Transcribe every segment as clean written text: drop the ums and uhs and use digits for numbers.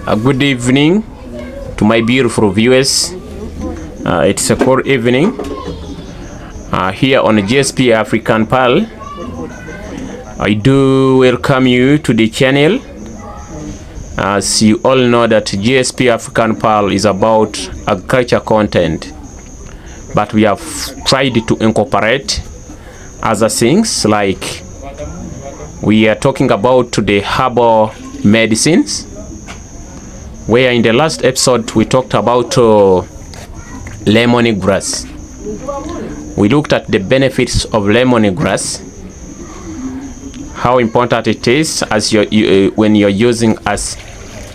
A good evening to my beautiful viewers. It's a cool evening here on GSP African Pearl. I do welcome you to the channel. As you all know that GSP African Pearl is about agriculture content, but we have tried to incorporate other things, like we are talking about the herbal medicines, where in the last episode we talked about lemongrass. We looked at the benefits of lemongrass, how important it is as when you're using as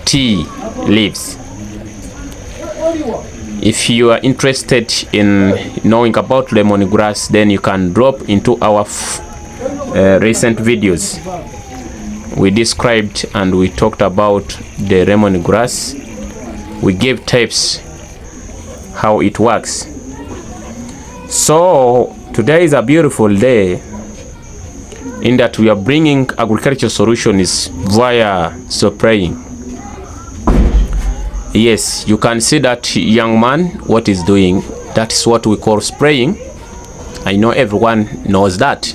tea leaves. If you are interested in knowing about lemongrass, then you can drop into our recent videos. We described and we talked about the lemongrass. We gave tips how it works. So today is a beautiful day in that we are bringing agriculture solutions via spraying. Yes, you can see that young man what he's doing. That is what we call spraying. I know everyone knows that.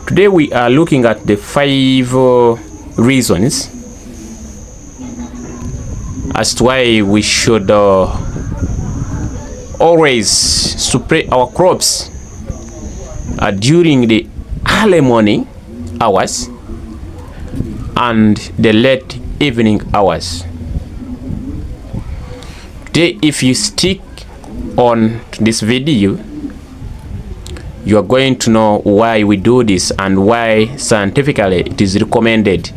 Today we are looking at the 5 reasons as to why we should always spray our crops during the early morning hours and the late evening hours. Today, if you stick on this video, you are going to know why we do this and why scientifically it is recommended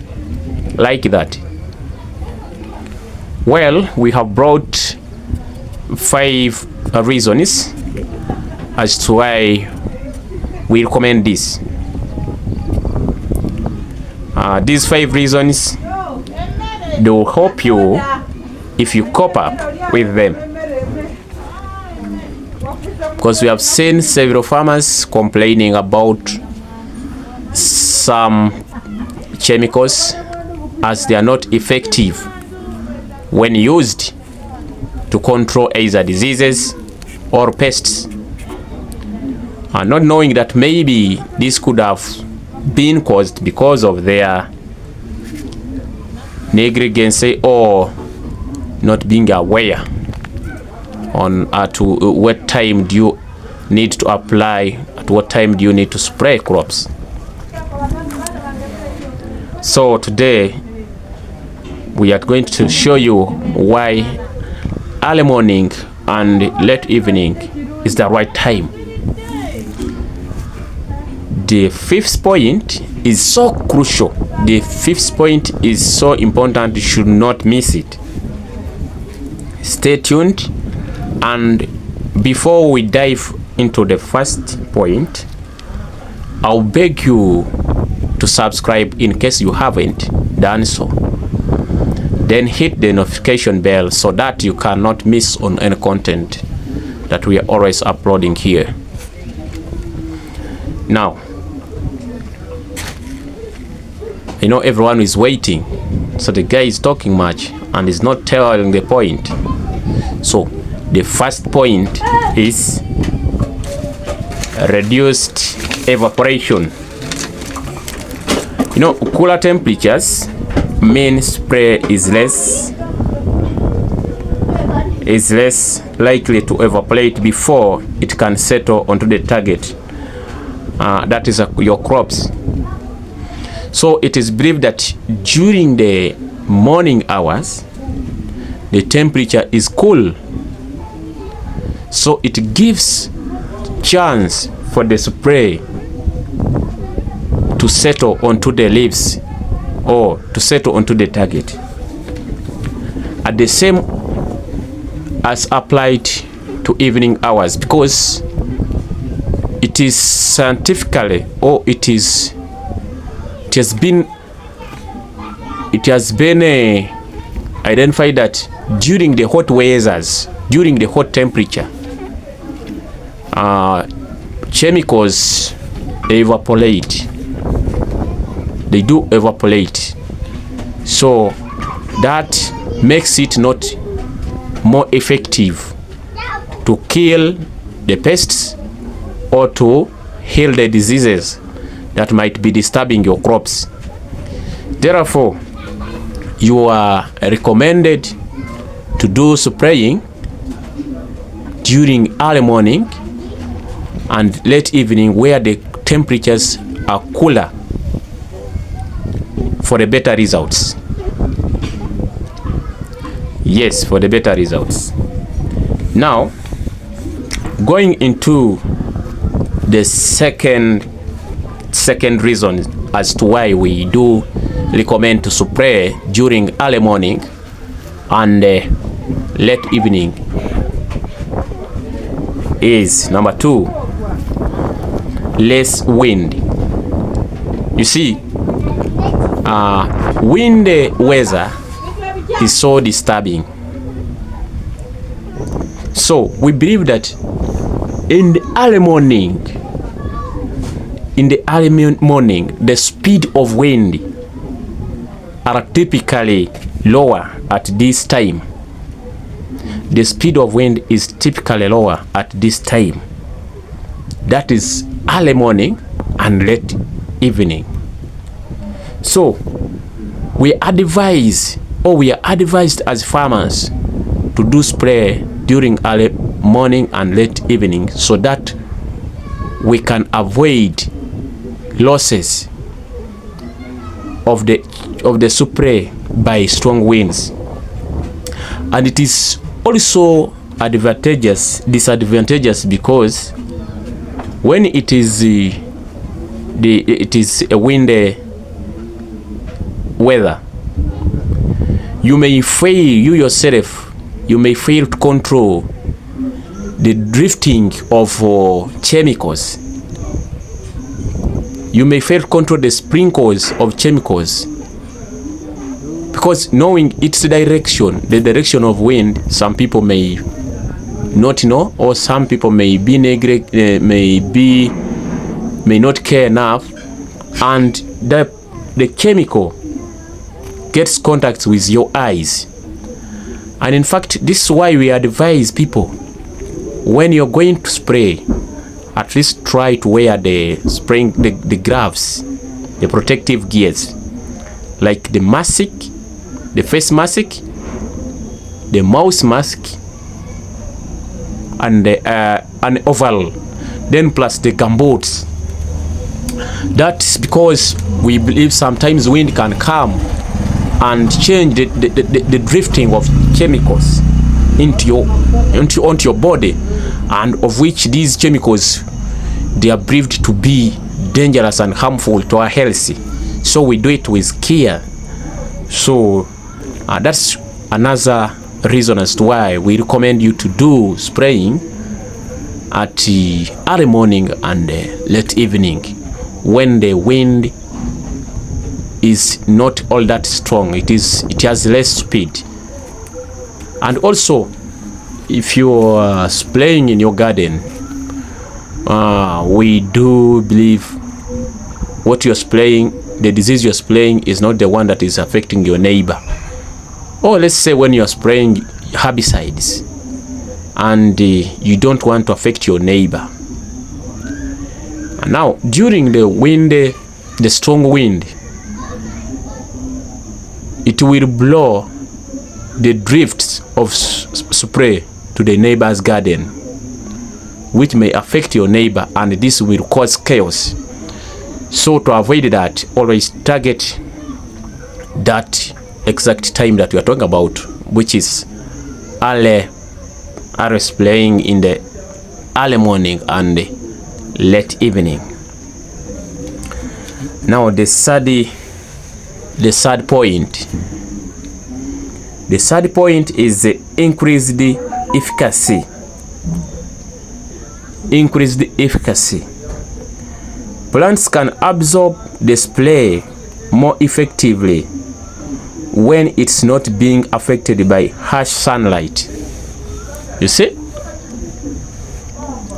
like that. Well, we have brought 5 reasons as to why we recommend this. These 5 reasons, they will help you if you cope up with them, because we have seen several farmers complaining about some chemicals as they are not effective when used to control either diseases or pests, not knowing that maybe this could have been caused because of their negligence or not being aware on at what time do you need to apply, at what time do you need to spray crops. So today we are going to show you why early morning and late evening is the right time. The 5th point is so crucial. The 5th point is so important, you should not miss it. Stay tuned, and before we dive into the first point, I'll beg you to subscribe in case you haven't done so. Then hit the notification bell so that you cannot miss on any content that we are always uploading here. Now, I know everyone is waiting, so the guy is talking much and is not telling the point. So the first point is reduced evaporation. You know, cooler temperatures mean spray is less likely to evaporate before it can settle onto the target. That is your crops. So it is believed that during the morning hours the temperature is cool, so it gives chance for the spray to settle onto the leaves or to settle onto the target. At the same as applied to evening hours, because it is scientifically, or it has been identified that during the hot weathers, during the hot temperature, chemicals evaporate. They do evaporate. So that makes it not more effective to kill the pests or to heal the diseases that might be disturbing your crops. Therefore, you are recommended to do spraying during early morning and late evening where the temperatures are cooler for the better results. Yes, for the better results. Now, going into the second reason as to why we do recommend to spray during early morning and late evening is number 2, less wind. You see, wind weather is so disturbing. So we believe that in the early morning, the speed of wind are typically lower at this time. The speed of wind is typically lower at this time. That is early morning and late evening. So we are advised as farmers to do spray during early morning and late evening so that we can avoid losses of the spray by strong winds. And it is also disadvantageous because when it is a windy weather, you may fail to control the drifting of chemicals. You may fail to control the sprinkles of chemicals because knowing its direction, the direction of wind, some people may not know, or some people may not care enough, and the chemical gets contact with your eyes. And in fact, this is why we advise people, when you're going to spray, at least try to wear the gloves, the protective gears, like the mask, the face mask, the mouth mask, and an overall, then plus the gumboots. That's because we believe sometimes wind can come and change the drifting of chemicals onto your body, and of which these chemicals, they are believed to be dangerous and harmful to our health. So we do it with care. So that's another reason as to why we recommend you to do spraying at the early morning and late evening when the wind is not all that strong. It has less speed. And also, if you are spraying in your garden, we do believe what you're spraying, the disease you're spraying, is not the one that is affecting your neighbor. Or let's say when you're spraying herbicides and you don't want to affect your neighbor. And now, during the strong wind, it will blow the drifts of spray to the neighbor's garden, which may affect your neighbor, and this will cause chaos. So to avoid that, always target that exact time that we are talking about, which is early spraying in the early morning and late evening. Now the third point. The third point is the increased efficacy. Increased efficacy. Plants can absorb the spray more effectively when it's not being affected by harsh sunlight. You see?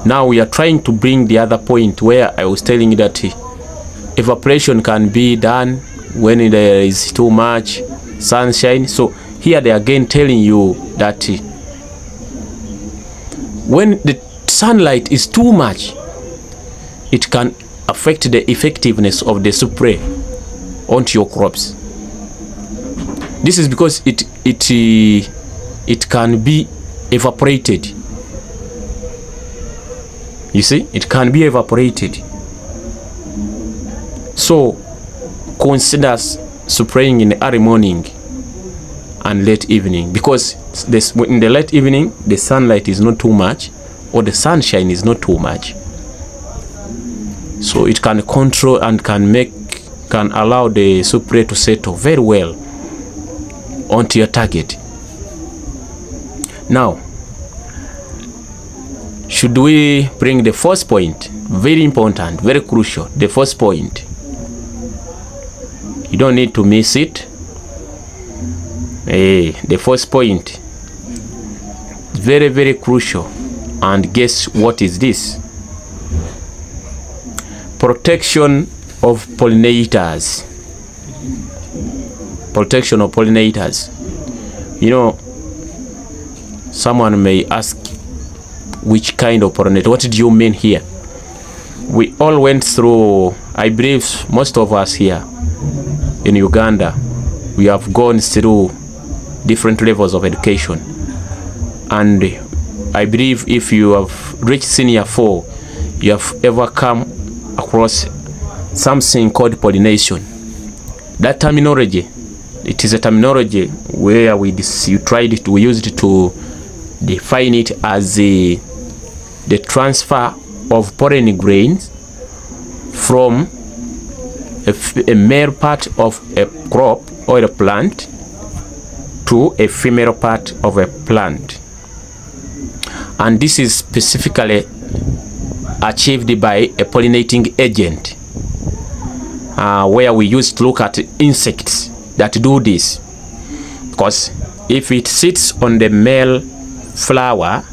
Now we are trying to bring the other point where I was telling you that evaporation can be done when there is too much sunshine. So here they are again telling you that when the sunlight is too much, it can affect the effectiveness of the spray onto your crops. This is because it can be evaporated. You see, it can be evaporated. So consider spraying in the early morning and late evening, because in the late evening the sunlight is not too much, or the sunshine is not too much, so it can control and can allow the spray to settle very well onto your target. Now, should we bring the first point? Very important, very crucial. The first point, you don't need to miss it. The first point, very, very crucial. And guess what is this? Protection of pollinators. Protection of pollinators. You know, someone may ask, which kind of pollinator? What do you mean here? We all went through, I believe most of us here in Uganda, we have gone through different levels of education, and I believe if you have reached senior 4, you have ever come across something called pollination. That terminology, it is a terminology where we used it to define it as the transfer of pollen grains from a male part of a crop or a plant to a female part of a plant. And this is specifically achieved by a pollinating agent, where we used to look at insects that do this. Because if it sits on the male flower,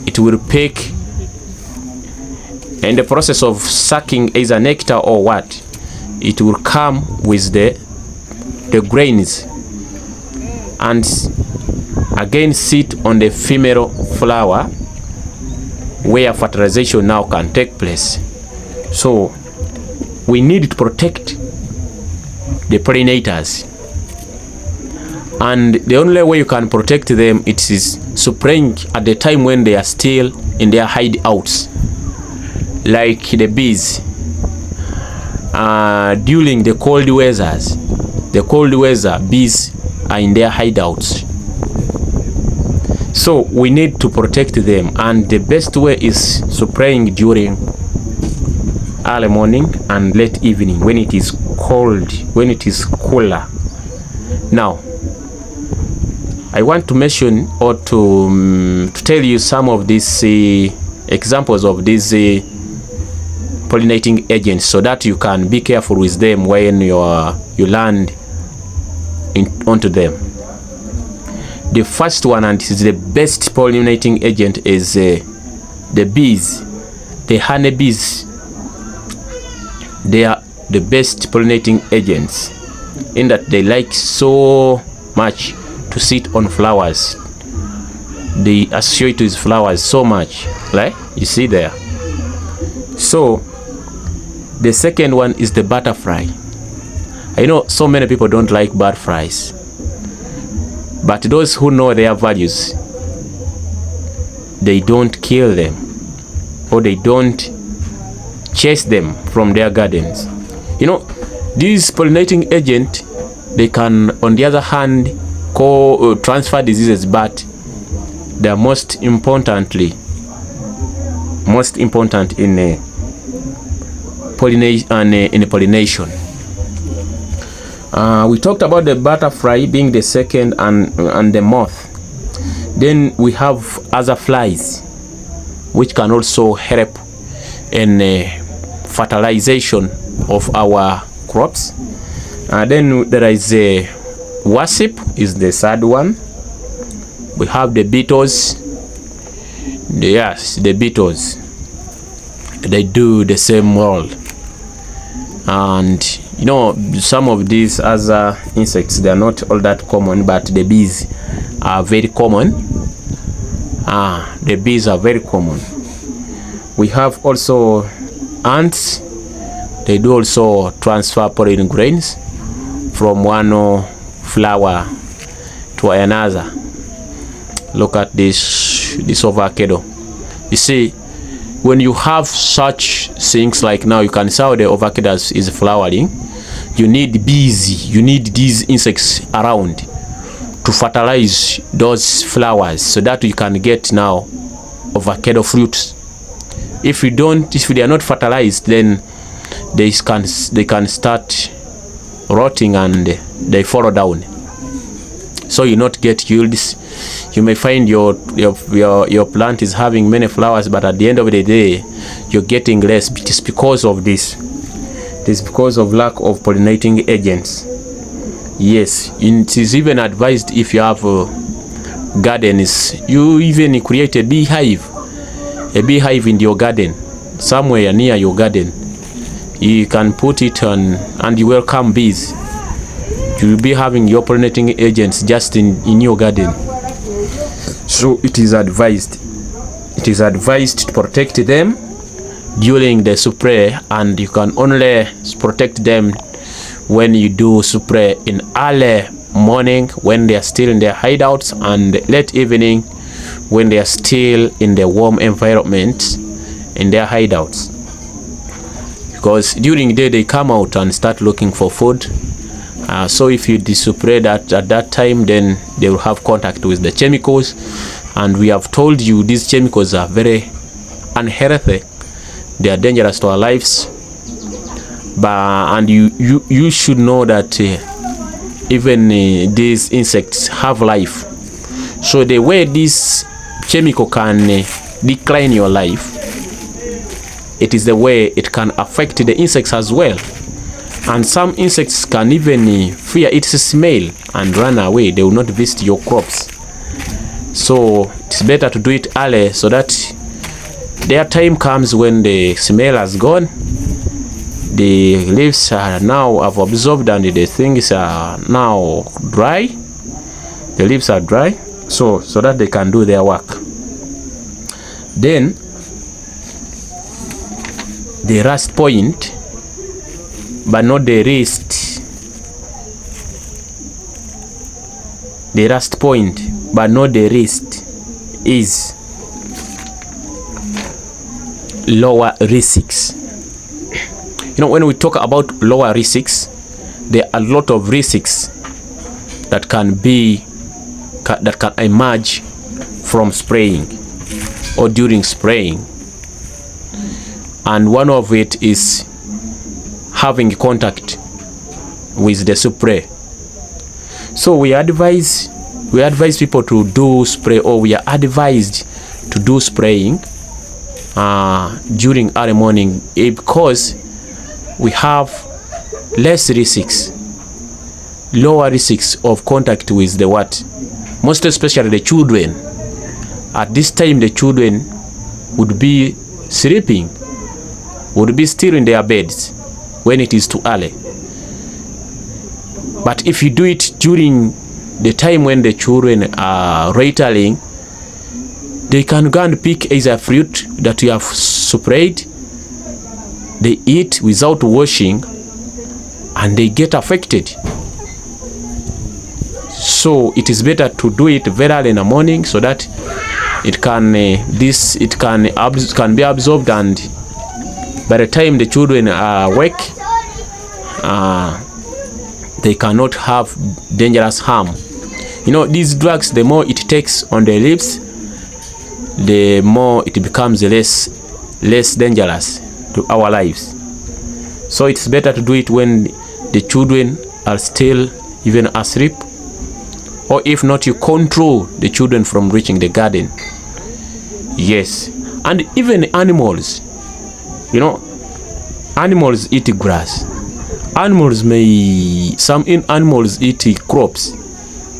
it will pick, in the process of sucking either nectar or what, it will come with the grains and again sit on the female flower, where fertilization now can take place. So we need to protect the pollinators, and the only way you can protect them, it is spraying at the time when they are still in their hideouts, like the bees. During the cold weathers, bees are in their hideouts, so we need to protect them, and the best way is spraying during early morning and late evening when it is cold, when it is cooler. Now, I want to mention or to tell you some of these examples of these pollinating agents, so that you can be careful with them when you land onto them. The first one, and is the best pollinating agent, is the bees, the honeybees. They are the best pollinating agents in that they like so much to sit on flowers. They associate with flowers so much, like you see there. So the second one is the butterfly. I know so many people don't like butterflies, but those who know their values, they don't kill them, or they don't chase them from their gardens. You know, these pollinating agents, they can, on the other hand, transfer diseases, but they are most important in pollination. We talked about the butterfly being the second, and the moth. Then we have other flies which can also help in fertilization of our crops. Then there is a wasp, is the third one. We have the beetles. Yes, the beetles. they do the same role. And you know, some of these other insects, they are not all that common, but the bees are very common. The bees are very common. We have also ants. They do also transfer pollen grains from one flower to another. Look at this avocado. You see, when you have such things like now, you can see how the avocado is flowering. You need bees, you need these insects around to fertilize those flowers so that you can get now avocado fruits. If they are not fertilized, then they can start rotting and they fall down. So you not get yields. You may find your plant is having many flowers, but at the end of the day, you're getting less. It is because of this. It is because of lack of pollinating agents. Yes, it is even advised if you have gardens, you even create a beehive in your garden, somewhere near your garden. You can put it on, and you welcome bees. You will be having your pollinating agents just in your garden. So it is advised to protect them during the spray, and you can only protect them when you do spray in early morning when they are still in their hideouts, and late evening when they are still in the warm environment in their hideouts, because during the day they come out and start looking for food. So if you spray that at that time, then they will have contact with the chemicals, and we have told you these chemicals are very unhealthy. They are dangerous to our lives. And you should know that even these insects have life. So the way this chemical can decline your life, it is the way it can affect the insects as well. And some insects can even fear its smell and run away. They will not visit your crops. So it's better to do it early, so that their time comes when the smell has gone, the leaves are now have absorbed, and the things are now dry. The leaves are dry, so that they can do their work. Then the last point, but not the least. The last point, but not the least, is lower risks. You know, when we talk about lower risks, there are a lot of risks that can emerge from spraying or during spraying, and one of it is having contact with the spray. So we advise people to do spray, or we are advised to do spraying during early morning, because we have less risks, lower risks of contact with the most especially the children. At this time, the children would be sleeping, would be still in their beds when it is too early. But if you do it during the time when the children are rattling, they can go and pick either fruit that you have sprayed, they eat without washing, and they get affected. So it is better to do it very early in the morning, so that it can be absorbed, and by the time the children are awake, they cannot have dangerous harm. You know, these drugs, the more it takes on the lips, the more it becomes less dangerous to our lives. So it's better to do it when the children are still even asleep, or if not, you control the children from reaching the garden. Yes. And even animals, you know, animals eat grass. Some animals eat crops,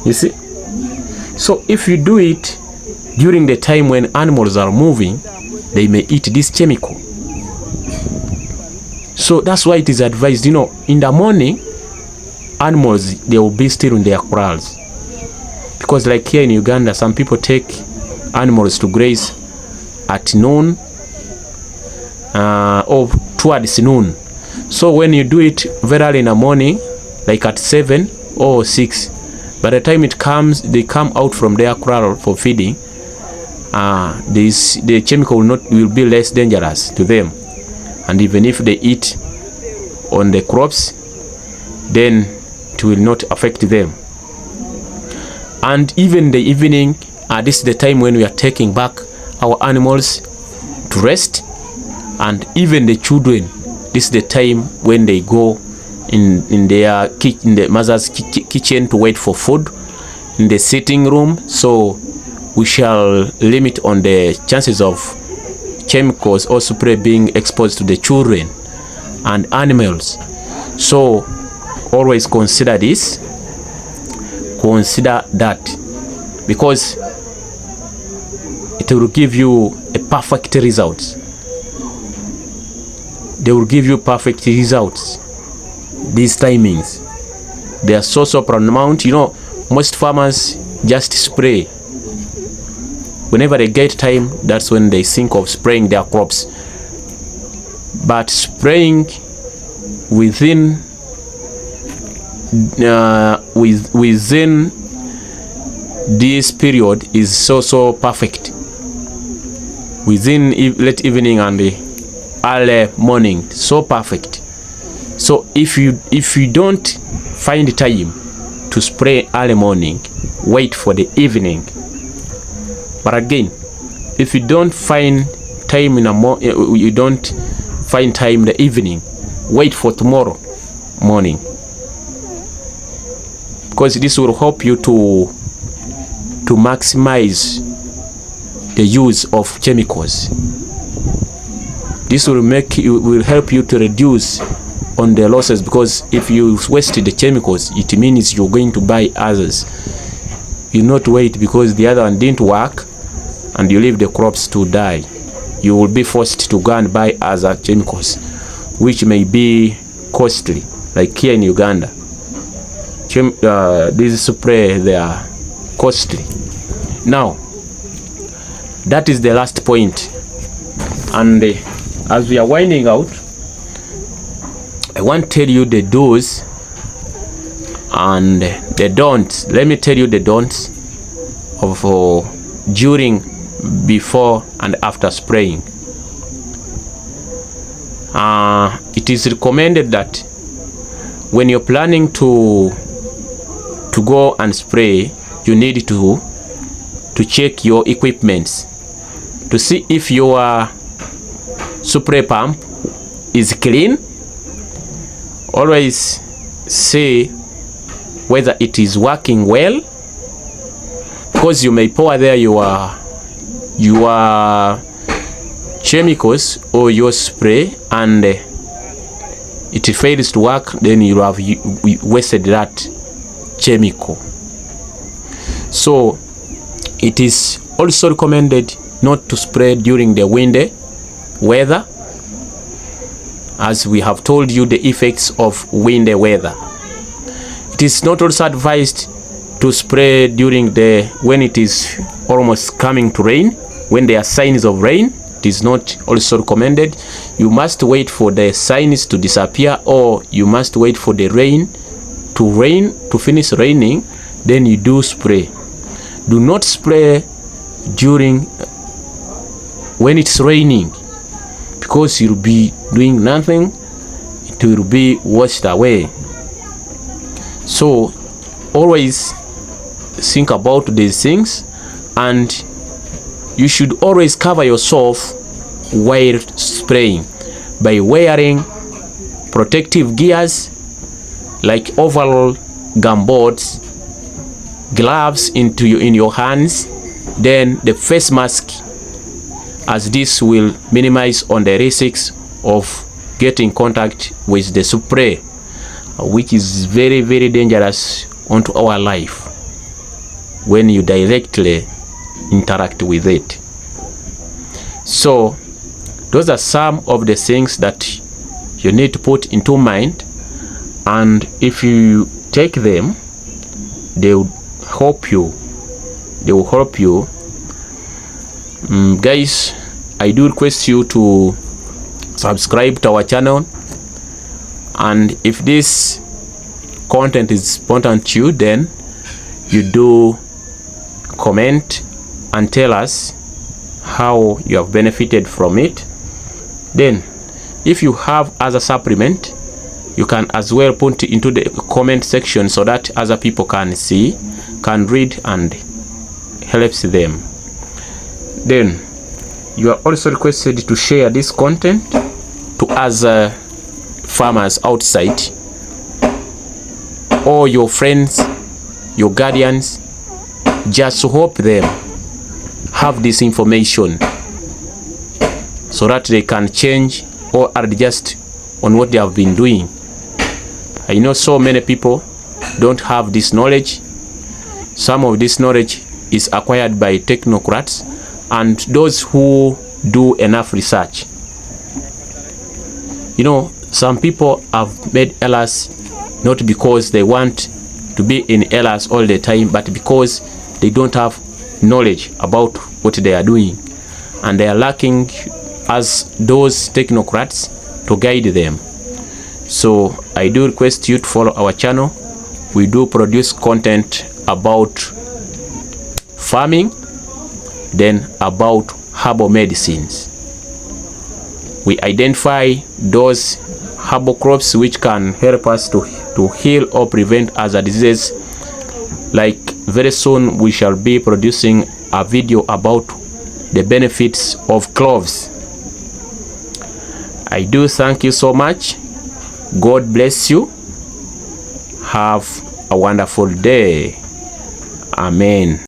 you see. So if you do it during the time when animals are moving, they may eat this chemical. So that's why it is advised, in the morning, animals, they will be still in their corrals. Because like here in Uganda, some people take animals to graze at noon or towards noon. So when you do it very early in the morning, like at 7 or 6, by the time they come out from their corral for feeding, the chemical will be less dangerous to them. And even if they eat on the crops, then it will not affect them. And even the evening, this is the time when we are taking back our animals to rest. And even the children, this is the time when they go in the mother's kitchen to wait for food in the sitting room. So we shall limit on the chances of chemicals or spray being exposed to the children and animals. So always consider this, consider that, because it will give you a perfect result. They will give you perfect results. These timings, they are so paramount. Most farmers just spray whenever they get time. That's when they think of spraying their crops. But spraying within this period is so perfect. Within late evening and the early morning, so perfect. So if you don't find time to spray early morning, wait for the evening. But again, if you don't find time you don't find time in the evening, wait for tomorrow morning, because this will help you to maximize the use of chemicals. This will help you to reduce on the losses, because if you waste the chemicals, it means you're going to buy others. You not wait because the other one didn't work and you leave the crops to die. You will be forced to go and buy other chemicals, which may be costly, like here in Uganda. These spray, they are costly. Now, that is the last point. And as we are winding out, I want to tell you the do's and the don'ts. Let me tell you the don'ts of during, before, and after spraying. It is recommended that when you're planning to go and spray, you need to check your equipments to see if your spray pump is clean. Always see whether it is working well, because you may pour there your chemicals or your spray and it fails to work, then you have wasted that chemical. So it is also recommended not to spray during the windy weather, as we have told you the effects of windy weather. It is not also advised to spray during when it is almost coming to rain, when there are signs of rain. It is not also recommended. You must wait for the signs to disappear, or you must wait for the rain to finish raining, then you do spray. Do not spray when it's raining, because you'll be doing nothing. It will be washed away. So always think about these things, and you should always cover yourself while spraying by wearing protective gears like overall, gumboots, gloves in your hands, then the face mask, as this will minimize on the risks of getting contact with the spray, which is very, very dangerous onto our life when you directly interact with it. So those are some of the things that you need to put into mind, and if you take them, they will help you. Guys, I do request you to subscribe to our channel, and if this content is important to you, then you do comment and tell us how you have benefited from it. Then if you have other supplement, you can as well put it into the comment section so that other people can see, can read, and helps them. Then you are also requested to share this content to other farmers outside, or your friends, your guardians, just to help them have this information so that they can change or adjust on what they have been doing. I know so many people don't have this knowledge. Some of this knowledge is acquired by technocrats and those who do enough research. You know, some people have made errors not because they want to be in errors all the time, but because they don't have knowledge about what they are doing, and they are lacking as those technocrats to guide them. So I do request you to follow our channel. We do produce content about farming, then about herbal medicines. We identify those herbal crops which can help us to heal or prevent other diseases. Like very soon we shall be producing a video about the benefits of cloves. I do thank you so much. God bless you. Have a wonderful day. Amen.